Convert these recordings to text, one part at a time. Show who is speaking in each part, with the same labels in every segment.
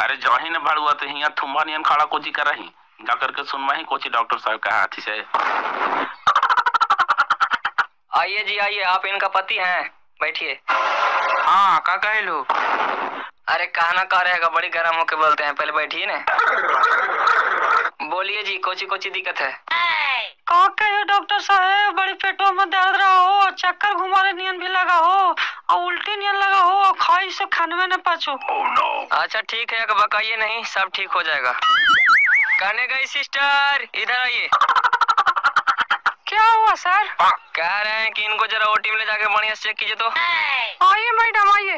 Speaker 1: अरे जही ने भाड़ुआ तो हिया थुम्बा नियन खड़ा कोची कर रही जाकर के सुनवा ही कोची डॉक्टर साहब का हाथी से।
Speaker 2: आइए जी आइए, आप इनका पति हैं, बैठिए।
Speaker 3: हाँ का कहलू?
Speaker 2: अरे कहना का रहेगा, बड़ी गर्म होके बोलते हैं, पहले बैठिए ना। बोलिए जी, कोची कोची दिक्कत है?
Speaker 4: का कहे डॉक्टर साहब, बड़ी पेटों में दर्द रहा हो, चक्कर घुमाने नियन भी लगा हो और उल्टी नियन लगा हो और खाई से खाने में न पचो।
Speaker 2: अच्छा ठीक है, बकाइए नहीं, सब ठीक हो जाएगा। कहने गई सिस्टर, इधर आइए।
Speaker 4: क्या हुआ सर?
Speaker 2: कह रहे हैं कि इनको जरा ओटी में ले जाके बढ़िया से चेक कीजिए तो।
Speaker 4: आइए मैडम आइए।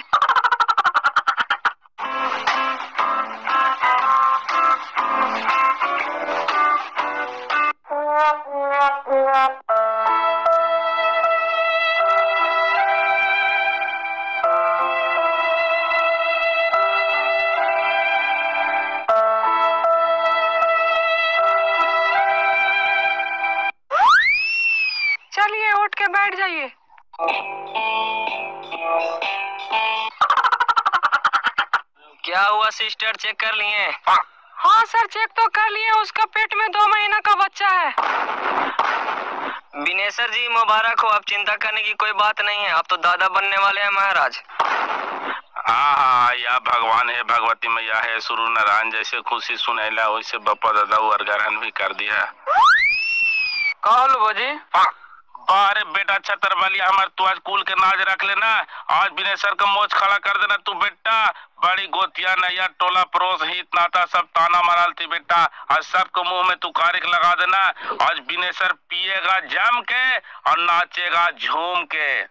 Speaker 4: चलिए उठ के बैठ जाइए।
Speaker 2: क्या हुआ सिस्टर, चेक कर लिए?
Speaker 4: हाँ सर चेक तो कर लिए, उसका पेट में 2 महीना का बच्चा है।
Speaker 2: विनेश्वर जी मुबारक हो, अब चिंता करने की कोई बात नहीं है, आप तो दादा बनने वाले हैं महाराज।
Speaker 1: हाँ हाँ, या भगवान है, भगवती मैया है, सुरु नारायण जैसे खुशी सुनैला वैसे बप्पा दादा वर्गरहन भी कर दिया।
Speaker 3: कहलू भोजी?
Speaker 1: अरे बेटा छतर वालिया हमार, तू आज कुल के नाज रख लेना, आज विनेश्वर का मोच खड़ा कर देना तू बेटा। बड़ी गोतिया नैया टोला पड़ोस हित नाता सब ताना मारल थी बेटा, आज सबको मुंह में तू कारिक लगा देना। आज विनेश्वर पिएगा जम के और नाचेगा झूम के।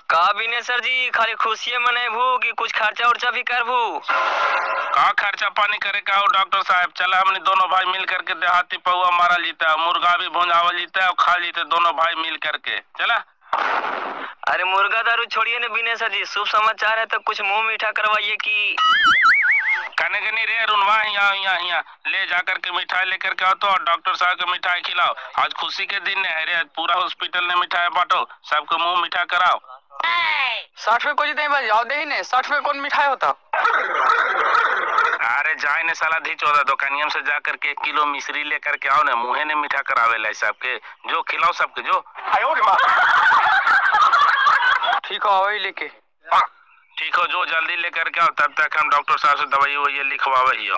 Speaker 2: का विनेश्वर जी, खाली खुशियां मनेबू कि कुछ खर्चा उर्चा भी करबू?
Speaker 1: का खर्चा पानी करे का हो डॉक्टर साहब, चला हमने दोनों भाई मिल करके देहाती पहुआ मारा जीता, मुर्गा भी भुंजावल जीता और खा जीते दोनों भाई मिल करके, चला।
Speaker 2: अरे मुर्गा दारू छोड़िए ना विनेश्वर जी, शुभ समाचार है तो कुछ मुंह मीठा करवाइए कि।
Speaker 1: कहने के नहीं रे रुनवा, यहाँ ले जाकर के मिठाई लेकर के आओ तो, और डॉक्टर साहब को मिठाई खिलाओ। आज खुशी के दिन है रे, पूरा हॉस्पिटल ने मिठाई बांटो, सबको मुंह मीठा कराओ।
Speaker 3: 60 में कोई नहीं जाओ दे ही नहीं, 60 में कौन मिठाई होता?
Speaker 1: अरे जाए ने साला धी 14 दुकानियम से जाकर के 1 किलो मिश्री लेकर के आओ ना, मुँहे ने मीठा करावे ला सबके, जो खिलाओ सबके जो।
Speaker 3: ठीक हो वही लेके।
Speaker 1: ठीक हो, जो जल्दी लेकर के आओ, तब तक हम डॉक्टर साहब से दवाई वही लिखवावे ही हो।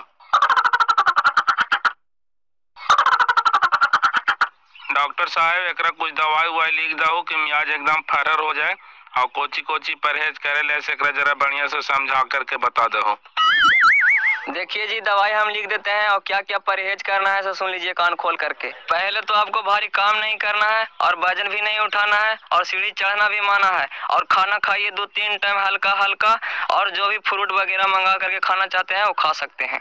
Speaker 1: डॉक्टर साहब एकरा कुछ दवाई ववाई लिख दो कि मियाज एकदम फरर हो जाए, और कोची कोची परहेज करे ले से जरा बढ़िया से समझा करके बता दो।
Speaker 2: देखिए जी, दवाई हम लिख देते हैं और क्या क्या परहेज करना है सुन लीजिए कान खोल करके। पहले तो आपको भारी काम नहीं करना है और वजन भी नहीं उठाना है और सीढ़ी चढ़ना भी माना है, और खाना खाइए 2-3 टाइम हल्का हल्का, और जो भी फ्रूट वगैरह मंगा करके खाना चाहते हैं वो खा सकते हैं।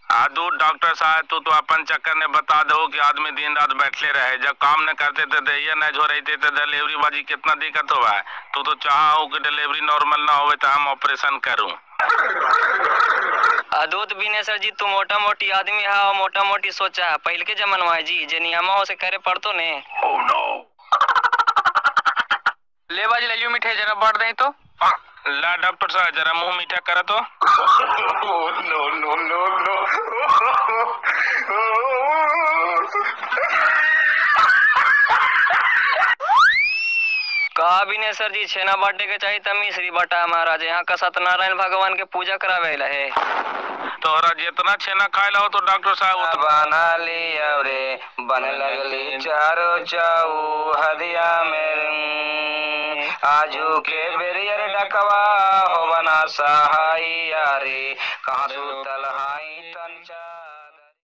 Speaker 1: आदू डॉक्टर साहब तू तो अपन चक्कर ने बता दो कि आदमी दिन रात बैठले रहे, जब काम न करते थे ये न झो रही थे डिलीवरी बाजी कितना दिक्कत हुआ है। तू तो चाह हो कि डिलीवरी नॉर्मल ना हो तो हम ऑपरेशन करूं।
Speaker 2: अदूत विनेश्वर जी, तू मोटा मोटी आदमी है और मोटा मोटी सोचा है, पहले के जमानवा है जी, जे नियमा हो से करे पड़तो ने।
Speaker 3: ले बाजी ले लियो मिठाई, जरा बांट दे तो।
Speaker 1: ला डॉक्टर साहब जरा मुंह मीठा करा तो।
Speaker 2: कहा विनेश्वर जी, छेना बांटे के चाहिए तब मिश्री बटा महाराज, यहाँ का सत्यनारायण भगवान के पूजा करावे है।
Speaker 1: तोहरा जितना छेना खाए ला हो तो डॉक्टर साहब
Speaker 2: बना लिया रे, बन लगली चारो चाऊ हदिया मेरे, आजू के बेरियर डकवा हो बना सहाई यारे, कहाँ सुतल हाई तन